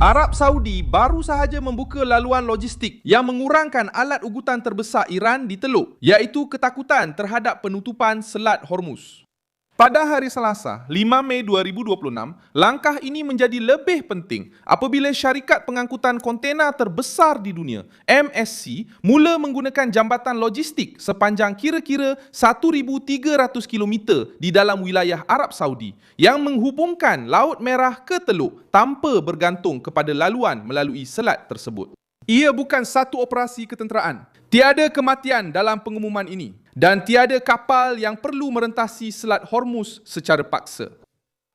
Arab Saudi baru sahaja membuka laluan logistik yang mengurangkan alat ugutan terbesar Iran di Teluk, iaitu ketakutan terhadap penutupan Selat Hormuz. Pada hari Selasa, 5 Mei 2026, langkah ini menjadi lebih penting apabila syarikat pengangkutan kontena terbesar di dunia, MSC, mula menggunakan jambatan logistik sepanjang kira-kira 1,300 km di dalam wilayah Arab Saudi yang menghubungkan Laut Merah ke Teluk tanpa bergantung kepada laluan melalui selat tersebut. Ia bukan satu operasi ketenteraan. Tiada kematian dalam pengumuman ini dan tiada kapal yang perlu merentasi Selat Hormuz secara paksa.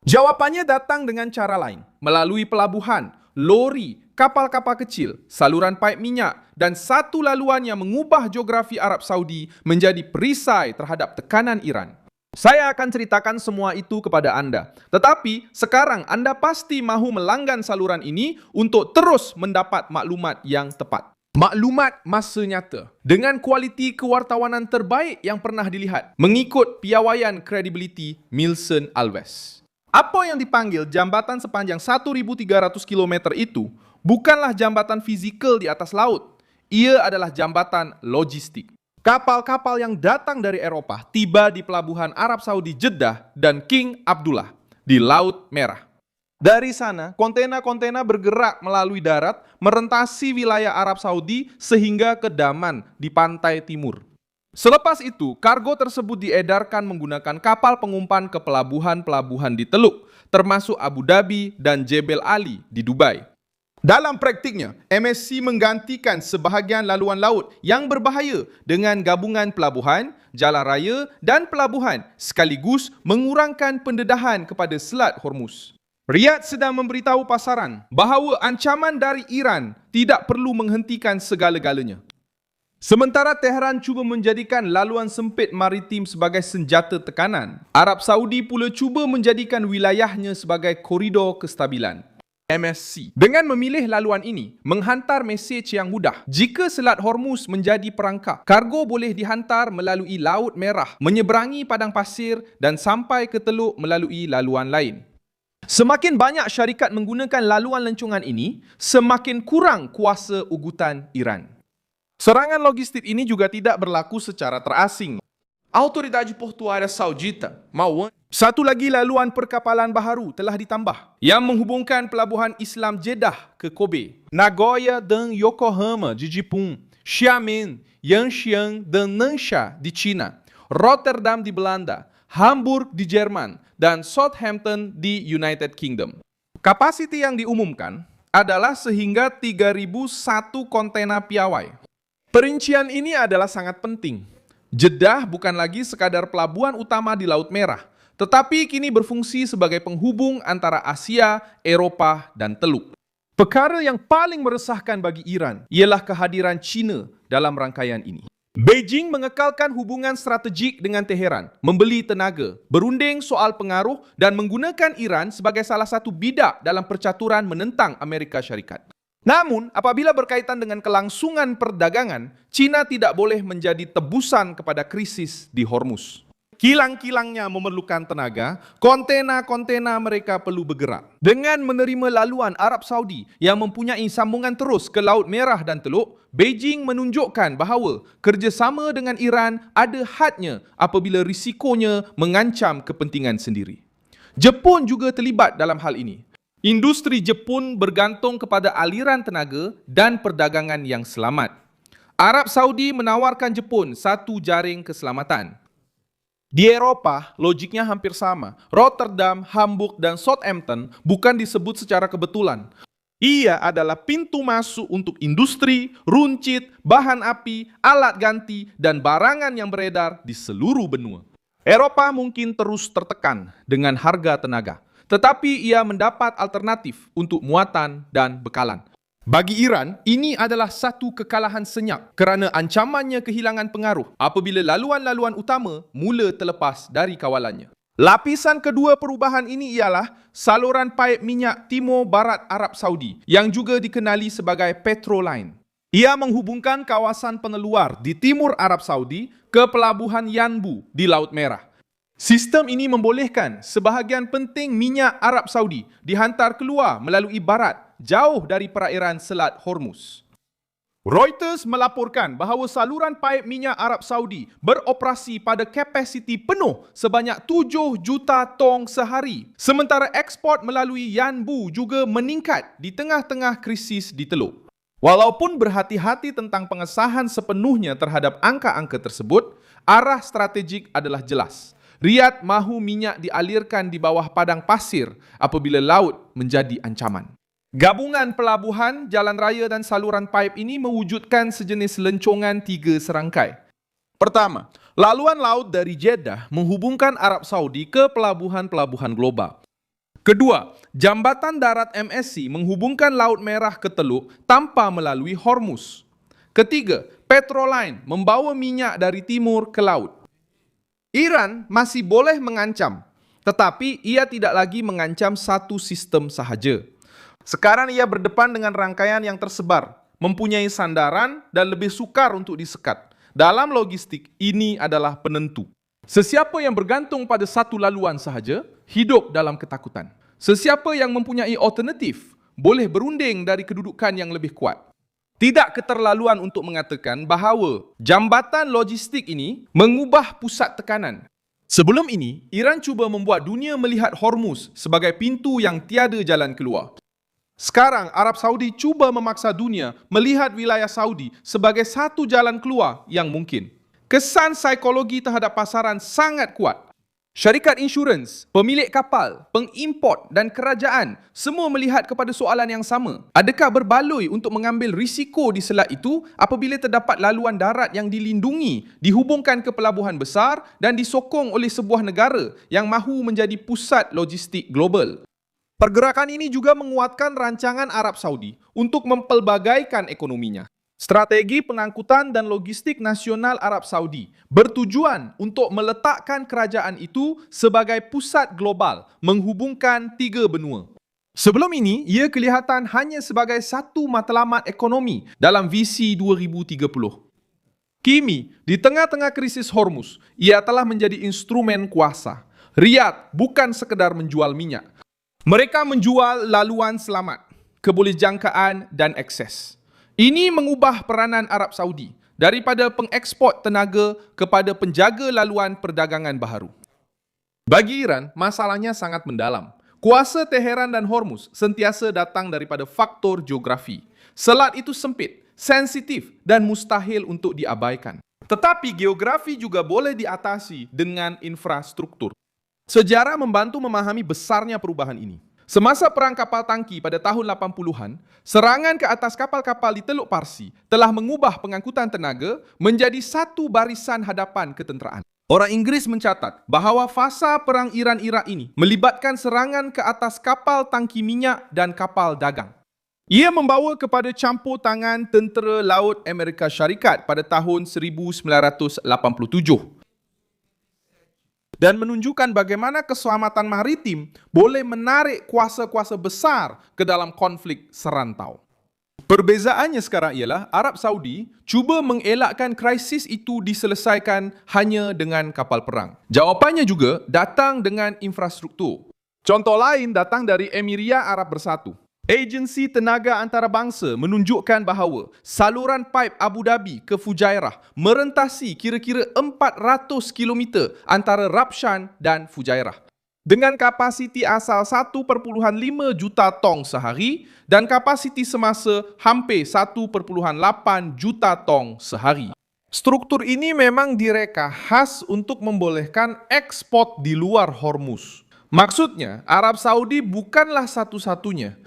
Jawapannya datang dengan cara lain, melalui pelabuhan, lori, kapal-kapal kecil, saluran paip minyak dan satu laluan yang mengubah geografi Arab Saudi menjadi perisai terhadap tekanan Iran. Saya akan ceritakan semua itu kepada anda. Tetapi sekarang anda pasti mahu melanggan saluran ini untuk terus mendapat maklumat yang tepat. Maklumat masa nyata dengan kualiti kewartawanan terbaik yang pernah dilihat mengikut piawaian kredibiliti Milson Alves. Apa yang dipanggil jambatan sepanjang 1,300 km itu bukanlah jambatan fizikal di atas laut. Ia adalah jambatan logistik. Kapal-kapal yang datang dari Eropah tiba di pelabuhan Arab Saudi Jeddah dan King Abdullah di Laut Merah. Dari sana, kontena-kontena bergerak melalui darat, merentasi wilayah Arab Saudi sehingga ke Daman di pantai timur. Selepas itu, kargo tersebut diedarkan menggunakan kapal pengumpan ke pelabuhan-pelabuhan di Teluk, termasuk Abu Dhabi dan Jebel Ali di Dubai. Dalam praktiknya, MSC menggantikan sebahagian laluan laut yang berbahaya dengan gabungan pelabuhan, jalan raya dan pelabuhan sekaligus mengurangkan pendedahan kepada Selat Hormuz. Riyadh sedang memberitahu pasaran bahawa ancaman dari Iran tidak perlu menghentikan segala-galanya. Sementara Tehran cuba menjadikan laluan sempit maritim sebagai senjata tekanan, Arab Saudi pula cuba menjadikan wilayahnya sebagai koridor kestabilan. MSC dengan memilih laluan ini menghantar mesej yang mudah. Jika Selat Hormuz menjadi perangkap, kargo boleh dihantar melalui Laut Merah, menyeberangi padang pasir dan sampai ke Teluk melalui laluan lain. Semakin banyak syarikat menggunakan laluan lencungan ini, semakin kurang kuasa ugutan Iran. Serangan logistik ini juga tidak berlaku secara terasing. Autoridade Portuária Saudita, Marwan, satu lagi laluan perkapalan baharu telah ditambah yang menghubungkan pelabuhan Islam Jeddah ke Kobe, Nagoya dan Yokohama di Jepun, Xiamen, Yanxiang dan Nansha di China, Rotterdam di Belanda, Hamburg di Jerman, dan Southampton di United Kingdom. Kapasiti yang diumumkan adalah sehingga 3.001 kontena piawai. Perincian ini adalah sangat penting. Jeddah bukan lagi sekadar pelabuhan utama di Laut Merah, tetapi kini berfungsi sebagai penghubung antara Asia, Eropah, dan Teluk. Perkara yang paling meresahkan bagi Iran ialah kehadiran China dalam rangkaian ini. Beijing mengekalkan hubungan strategik dengan Teheran, membeli tenaga, berunding soal pengaruh dan menggunakan Iran sebagai salah satu bidak dalam percaturan menentang Amerika Syarikat. Namun, apabila berkaitan dengan kelangsungan perdagangan, China tidak boleh menjadi tebusan kepada krisis di Hormuz. Kilang-kilangnya memerlukan tenaga, kontena-kontena mereka perlu bergerak. Dengan menerima laluan Arab Saudi yang mempunyai sambungan terus ke Laut Merah dan Teluk, Beijing menunjukkan bahawa kerjasama dengan Iran ada hadnya apabila risikonya mengancam kepentingan sendiri. Jepun juga terlibat dalam hal ini. Industri Jepun bergantung kepada aliran tenaga dan perdagangan yang selamat. Arab Saudi menawarkan Jepun satu jaring keselamatan. Di Eropah, logiknya hampir sama. Rotterdam, Hamburg, dan Southampton bukan disebut secara kebetulan. Ia adalah pintu masuk untuk industri, runcit, bahan api, alat ganti, dan barangan yang beredar di seluruh benua. Eropah mungkin terus tertekan dengan harga tenaga, tetapi ia mendapat alternatif untuk muatan dan bekalan. Bagi Iran, ini adalah satu kekalahan senyap kerana ancamannya kehilangan pengaruh apabila laluan-laluan utama mula terlepas dari kawalannya. Lapisan kedua perubahan ini ialah saluran paip minyak timur barat Arab Saudi yang juga dikenali sebagai Petroline. Ia menghubungkan kawasan peneluar di timur Arab Saudi ke pelabuhan Yanbu di Laut Merah. Sistem ini membolehkan sebahagian penting minyak Arab Saudi dihantar keluar melalui barat jauh dari perairan Selat Hormuz. Reuters melaporkan bahawa saluran paip minyak Arab Saudi beroperasi pada kapasiti penuh sebanyak 7 juta tong sehari. Sementara ekspor melalui Yanbu juga meningkat di tengah-tengah krisis di Teluk. Walaupun berhati-hati tentang pengesahan sepenuhnya terhadap angka-angka tersebut, arah strategik adalah jelas. Riyadh mahu minyak dialirkan di bawah padang pasir apabila laut menjadi ancaman. Gabungan pelabuhan, jalan raya dan saluran paip ini mewujudkan sejenis lencongan 3 serangkai. Pertama, laluan laut dari Jeddah menghubungkan Arab Saudi ke pelabuhan-pelabuhan global. Kedua, jambatan darat MSC menghubungkan Laut Merah ke Teluk tanpa melalui Hormuz. Ketiga, Petroline membawa minyak dari timur ke laut. Iran masih boleh mengancam, tetapi ia tidak lagi mengancam satu sistem sahaja. Sekarang ia berdepan dengan rangkaian yang tersebar, mempunyai sandaran dan lebih sukar untuk disekat. Dalam logistik, ini adalah penentu. Sesiapa yang bergantung pada satu laluan sahaja, hidup dalam ketakutan. Sesiapa yang mempunyai alternatif, boleh berunding dari kedudukan yang lebih kuat. Tidak keterlaluan untuk mengatakan bahawa jambatan logistik ini mengubah pusat tekanan. Sebelum ini, Iran cuba membuat dunia melihat Hormuz sebagai pintu yang tiada jalan keluar. Sekarang, Arab Saudi cuba memaksa dunia melihat wilayah Saudi sebagai satu jalan keluar yang mungkin. Kesan psikologi terhadap pasaran sangat kuat. Syarikat insurans, pemilik kapal, pengimport dan kerajaan semua melihat kepada soalan yang sama. Adakah berbaloi untuk mengambil risiko di selat itu apabila terdapat laluan darat yang dilindungi, dihubungkan ke pelabuhan besar dan disokong oleh sebuah negara yang mahu menjadi pusat logistik global? Pergerakan ini juga menguatkan rancangan Arab Saudi untuk mempelbagaikan ekonominya. Strategi pengangkutan dan logistik nasional Arab Saudi bertujuan untuk meletakkan kerajaan itu sebagai pusat global menghubungkan 3 benua. Sebelum ini, ia kelihatan hanya sebagai satu matlamat ekonomi dalam visi 2030. Kini, di tengah-tengah krisis Hormuz, ia telah menjadi instrumen kuasa. Riyadh bukan sekedar menjual minyak. Mereka menjual laluan selamat, kebolehjangkaan dan akses. Ini mengubah peranan Arab Saudi daripada pengeksport tenaga kepada penjaga laluan perdagangan baharu. Bagi Iran, masalahnya sangat mendalam. Kuasa Teheran dan Hormuz sentiasa datang daripada faktor geografi. Selat itu sempit, sensitif dan mustahil untuk diabaikan. Tetapi geografi juga boleh diatasi dengan infrastruktur. Sejarah membantu memahami besarnya perubahan ini. Semasa perang kapal tangki pada tahun 80-an, serangan ke atas kapal-kapal di Teluk Parsi telah mengubah pengangkutan tenaga menjadi satu barisan hadapan ketenteraan. Orang Inggeris mencatat bahawa fasa perang Iran-Iraq ini melibatkan serangan ke atas kapal tangki minyak dan kapal dagang. Ia membawa kepada campur tangan tentera laut Amerika Syarikat pada tahun 1987. Dan menunjukkan bagaimana keselamatan maritim boleh menarik kuasa-kuasa besar ke dalam konflik serantau. Perbezaannya sekarang ialah Arab Saudi cuba mengelakkan krisis itu diselesaikan hanya dengan kapal perang. Jawapannya juga datang dengan infrastruktur. Contoh lain datang dari Emiria Arab Bersatu. Agensi Tenaga Antarabangsa menunjukkan bahawa saluran paip Abu Dhabi ke Fujairah merentasi kira-kira 400 km antara Rabshan dan Fujairah. Dengan kapasiti asal 1.5 juta tong sehari dan kapasiti semasa hampir 1.8 juta tong sehari. Struktur ini memang direka khas untuk membolehkan ekspor di luar Hormuz. Maksudnya, Arab Saudi bukanlah satu-satunya.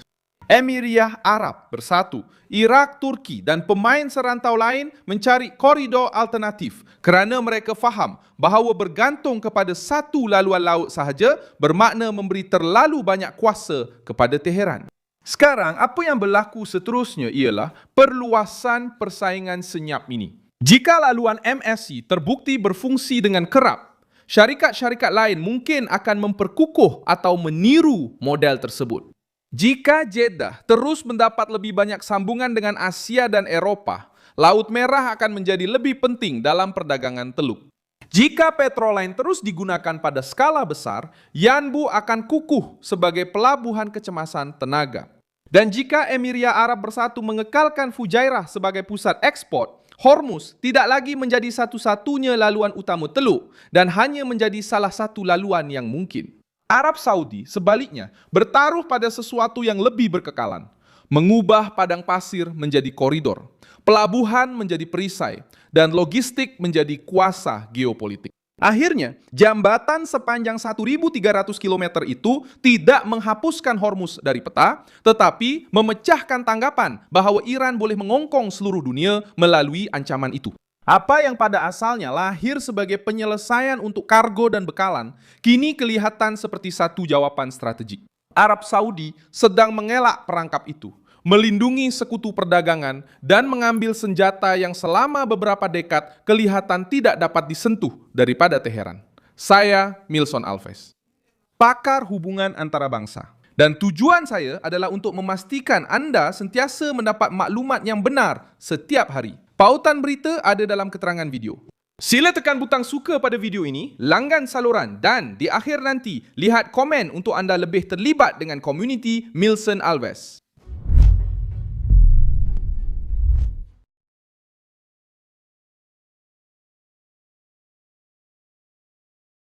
Emiria Arab Bersatu, Iraq, Turki dan pemain serantau lain mencari koridor alternatif kerana mereka faham bahawa bergantung kepada satu laluan laut sahaja bermakna memberi terlalu banyak kuasa kepada Teheran. Sekarang, apa yang berlaku seterusnya ialah perluasan persaingan senyap ini. Jika laluan MSC terbukti berfungsi dengan kerap, syarikat-syarikat lain mungkin akan memperkukuh atau meniru model tersebut. Jika Jeddah terus mendapat lebih banyak sambungan dengan Asia dan Eropah, Laut Merah akan menjadi lebih penting dalam perdagangan teluk. Jika Petroline terus digunakan pada skala besar, Yanbu akan kukuh sebagai pelabuhan kecemasan tenaga. Dan jika Emiria Arab Bersatu mengekalkan Fujairah sebagai pusat ekspor, Hormuz tidak lagi menjadi satu-satunya laluan utama teluk dan hanya menjadi salah satu laluan yang mungkin. Arab Saudi sebaliknya bertaruh pada sesuatu yang lebih berkekalan, mengubah padang pasir menjadi koridor, pelabuhan menjadi perisai, dan logistik menjadi kuasa geopolitik. Akhirnya, jambatan sepanjang 1.300 km itu tidak menghapuskan Hormuz dari peta, tetapi memecahkan tanggapan bahwa Iran boleh mengongkong seluruh dunia melalui ancaman itu. Apa yang pada asalnya lahir sebagai penyelesaian untuk kargo dan bekalan, kini kelihatan seperti satu jawaban strategik. Arab Saudi sedang mengelak perangkap itu, melindungi sekutu perdagangan, dan mengambil senjata yang selama beberapa dekad kelihatan tidak dapat disentuh daripada Teheran. Saya Milson Alves, pakar hubungan antara bangsa. Dan tujuan saya adalah untuk memastikan Anda sentiasa mendapat maklumat yang benar setiap hari. Pautan berita ada dalam keterangan video. Sila tekan butang suka pada video ini, langgan saluran dan di akhir nanti lihat komen untuk anda lebih terlibat dengan komuniti Milson Alves.